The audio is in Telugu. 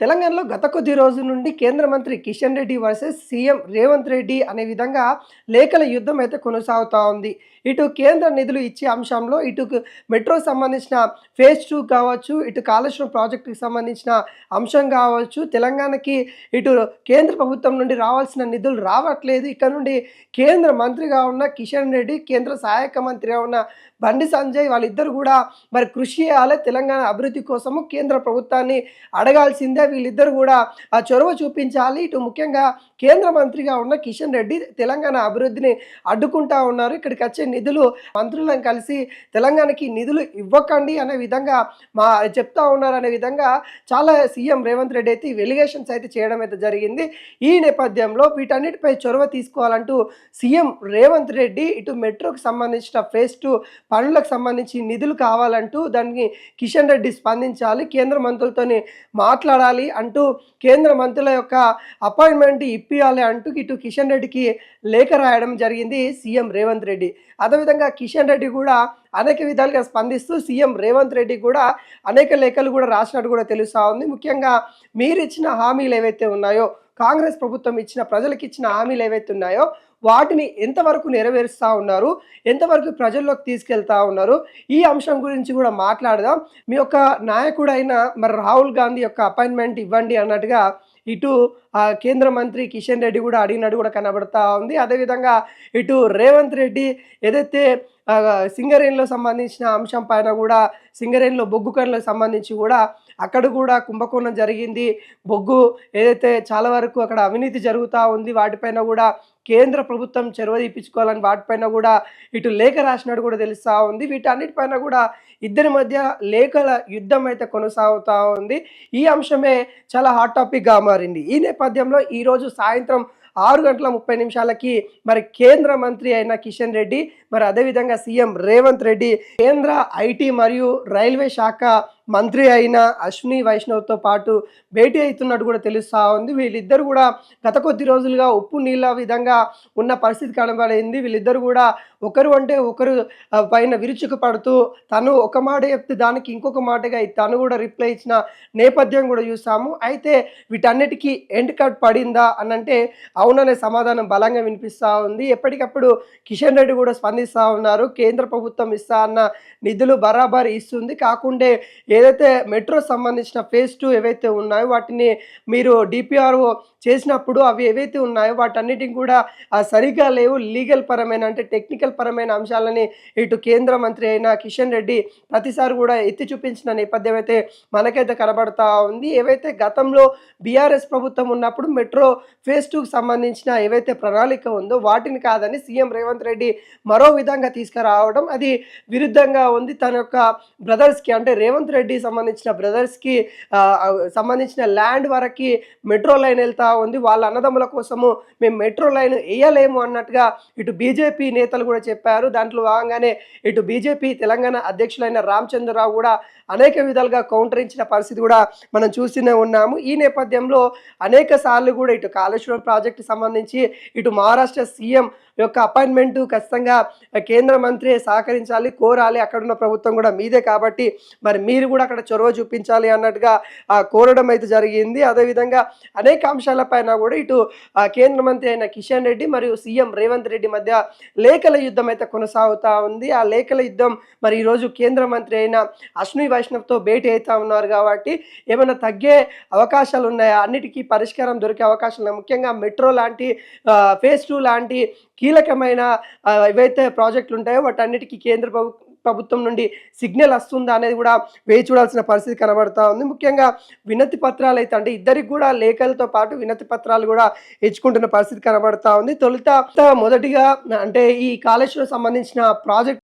తెలంగాణలో గత కొద్ది రోజుల నుండి కేంద్ర మంత్రి కిషన్ రెడ్డి వర్సెస్ సీఎం రేవంత్ రెడ్డి అనే విధంగా లేఖల యుద్ధం అయితే కొనసాగుతూ ఉంది. ఇటు కేంద్ర నిధులు ఇచ్చే అంశంలో మెట్రో సంబంధించిన ఫేజ్ 2 కావచ్చు, ఇటు కాళేశ్వరం ప్రాజెక్టుకి సంబంధించిన అంశం కావచ్చు, తెలంగాణకి ఇటు కేంద్ర ప్రభుత్వం నుండి రావాల్సిన నిధులు రావట్లేదు. ఇక్కడ నుండి కేంద్ర మంత్రిగా ఉన్న కిషన్ రెడ్డి, కేంద్ర సహాయక మంత్రిగా ఉన్న బండి సంజయ్ వాళ్ళిద్దరు కూడా మరి కృషి చేయాలి. తెలంగాణ అభివృద్ధి కోసము కేంద్ర ప్రభుత్వాన్ని అడగాల్సిందే. వీళ్ళిద్దరు కూడా ఆ చొరవ చూపించాలి. ఇటు ముఖ్యంగా కేంద్ర మంత్రిగా ఉన్న కిషన్ రెడ్డి తెలంగాణ అభివృద్ధిని అడ్డుకుంటా ఉన్నారు. ఇక్కడికి వచ్చే నిధులు మంత్రులను కలిసి తెలంగాణకి నిధులు ఇవ్వకండి అనే విధంగా చెప్తా ఉన్నారు అనే విధంగా చాలా సీఎం రేవంత్ రెడ్డి అయితే వెలిగేషన్స్ అయితే చేయడం అయితే జరిగింది. ఈ నేపథ్యంలో వీటన్నిటిపై చొరవ తీసుకోవాలంటూ సీఎం రేవంత్ రెడ్డి ఇటు మెట్రోకి సంబంధించిన ఫేజ్ 2 పనులకు సంబంధించి నిధులు కావాలంటూ దానికి కిషన్ రెడ్డి స్పందించాలి, కేంద్ర మంత్రులతోని మాట్లాడాలి అంటూ కేంద్ర మంత్రుల యొక్క అపాయింట్మెంట్ ఇప్పియాలి అంటూ ఇటు కిషన్ రెడ్డికి లేఖ రాయడం జరిగింది సీఎం రేవంత్ రెడ్డి. అదేవిధంగా కిషన్ రెడ్డి కూడా అనేక విధాలుగా స్పందిస్తూ సీఎం రేవంత్ రెడ్డి కూడా అనేక లేఖలు కూడా రాసినట్టు కూడా తెలుస్తూ ఉంది. ముఖ్యంగా మీరు ఇచ్చిన హామీలు ఏవైతే ఉన్నాయో, కాంగ్రెస్ ప్రభుత్వం ఇచ్చిన ప్రజలకు ఇచ్చిన హామీలు ఏవైతే ఉన్నాయో వాటిని ఎంతవరకు నెరవేరుస్తూ ఉన్నారు, ఎంతవరకు ప్రజల్లోకి తీసుకెళ్తా ఉన్నారు, ఈ అంశం గురించి కూడా మాట్లాడదాం. మీ యొక్క నాయకుడైన మరి రాహుల్ గాంధీ యొక్క అపాయింట్మెంట్ ఇవ్వండి అన్నట్టుగా ఇటు కేంద్ర మంత్రి కిషన్ రెడ్డి కూడా అడిగినట్టు కూడా కనబడతా ఉంది. అదేవిధంగా ఇటు రేవంత్ రెడ్డి ఏదైతే సింగరేణిలో సంబంధించిన అంశం పైన కూడా సింగరేణిలో బొగ్గు గనులకు సంబంధించి కూడా అక్కడ కూడా కుంభకోణం జరిగింది. బొగ్గు ఏదైతే చాలా వరకు అక్కడ అవినీతి జరుగుతూ ఉంది, వాటిపైన కూడా కేంద్ర ప్రభుత్వం చొరవ తీపించుకోవాలని వాటిపైన కూడా ఇటు లేఖ రాసినట్టు కూడా తెలుస్తూ ఉంది. వీటన్నిటిపైన కూడా ఇద్దరి మధ్య లేఖల యుద్ధం అయితే కొనసాగుతూ ఉంది. ఈ అంశమే చాలా హాట్ టాపిక్గా మారింది. ఈ నేపథ్యంలో ఈరోజు సాయంత్రం 6:30 మరి కేంద్ర మంత్రి అయిన కిషన్ రెడ్డి, మరి అదేవిధంగా సీఎం రేవంత్ రెడ్డి, కేంద్ర ఐటీ మరియు రైల్వే శాఖ మంత్రి అయిన అశ్విని వైష్ణవ్తో పాటు భేటీ అవుతున్నట్టు కూడా తెలుస్తూ ఉంది. వీళ్ళిద్దరు కూడా గత కొద్ది రోజులుగా ఉప్పు నీళ్ళ విధంగా ఉన్న పరిస్థితి కనబడింది. వీళ్ళిద్దరు కూడా ఒకరు అంటే ఒకరు పైన విరుచుకు పడుతూ తను ఒక మాట చెప్తే దానికి ఇంకొక మాటగా తను కూడా రిప్లై ఇచ్చిన నేపథ్యం కూడా చూసాము. అయితే వీటన్నిటికీ ఎండ్ కట్ పడిందా అని అంటే అవుననే సమాధానం బలంగా వినిపిస్తూ ఉంది. ఎప్పటికప్పుడు కిషన్ రెడ్డి కూడా స్పందిస్తూ ఉన్నారు. కేంద్ర ప్రభుత్వం ఇస్తా అన్న నిధులు బరాబర్ ఇస్తుంది, కాకుంటే ఏదైతే మెట్రో సంబంధించిన ఫేజ్ 2 ఏవైతే ఉన్నాయో వాటిని మీరు డిపిఆర్ఓ చేసినప్పుడు అవి ఏవైతే ఉన్నాయో వాటన్నిటిని కూడా సరిగా లేవు, లీగల్ పరమైన అంటే టెక్నికల్ పరమైన అంశాలని ఇటు కేంద్ర మంత్రి అయిన కిషన్ రెడ్డి ప్రతిసారి కూడా ఎత్తి చూపించిన నేపథ్యం అయితే మనకైతే కనబడతా ఉంది. ఏవైతే గతంలో బీఆర్ఎస్ ప్రభుత్వం ఉన్నప్పుడు మెట్రో ఫేజ్ 2కి సంబంధించిన ఏవైతే ప్రణాళిక ఉందో వాటిని కాదని సీఎం రేవంత్ రెడ్డి మరో విధంగా తీసుకురావడం అది విరుద్ధంగా ఉంది. తన యొక్క బ్రదర్స్కి అంటే రేవంత్ రెడ్డి సంబంధించిన బ్రదర్స్కి సంబంధించిన ల్యాండ్ వరకు మెట్రో లైన్ వెళ్తా ఉంది. వాళ్ళ అన్నదమ్ముల కోసము మేము మెట్రో లైన్ వేయలేము అన్నట్టుగా ఇటు బీజేపీ నేతలు కూడా చెప్పారు. దాంట్లో భాగంగానే ఇటు బీజేపీ తెలంగాణ అధ్యక్షులైన రామచంద్రరావు కూడా అనేక విధాలుగా కౌంటరించిన పరిస్థితి కూడా మనం చూస్తూనే ఉన్నాము. ఈ నేపథ్యంలో అనేక సార్లు కూడా ఇటు కాళేశ్వరం ప్రాజెక్టు సంబంధించి ఇటు మహారాష్ట్ర సీఎం యొక్క అపాయింట్మెంట్ ఖచ్చితంగా కేంద్ర మంత్రి సహకరించాలి, కోరాలి, అక్కడున్న ప్రభుత్వం కూడా మీదే కాబట్టి మరి మీరు కూడా అక్కడ చొరవ చూపించాలి అన్నట్టుగా కోరడం అయితే జరిగింది. అదేవిధంగా అనేక అంశాలపైన కూడా ఇటు కేంద్ర మంత్రి అయిన కిషన్ రెడ్డి మరియు సీఎం రేవంత్ రెడ్డి మధ్య లేఖల యుద్ధం అయితే కొనసాగుతూ ఉంది. ఆ లేఖల యుద్ధం మరి ఈరోజు కేంద్ర మంత్రి అయిన అశ్విని వైష్ణవ్తో భేటీ అవుతూ ఉన్నారు కాబట్టి ఏమైనా తగ్గే అవకాశాలు ఉన్నాయా, అన్నిటికీ పరిష్కారం దొరికే అవకాశాలు ఉన్నాయి. ముఖ్యంగా మెట్రో లాంటి ఫేజ్ 2 లాంటి కీలకమైన ఏవైతే ప్రాజెక్టులు ఉంటాయో వాటన్నిటికీ కేంద్ర ప్రభుత్వం నుండి సిగ్నల్ వస్తుందా అనేది కూడా వేచి చూడాల్సిన పరిస్థితి కనబడతా ఉంది. ముఖ్యంగా వినతి పత్రాలు అయితే అంటే ఇద్దరికి కూడా లేఖలతో పాటు వినతి పత్రాలు కూడా ఇచ్చుకుంటున్న పరిస్థితి కనబడతా ఉంది. మొదటిగా అంటే ఈ కాళేశ్వరం సంబంధించిన ప్రాజెక్ట్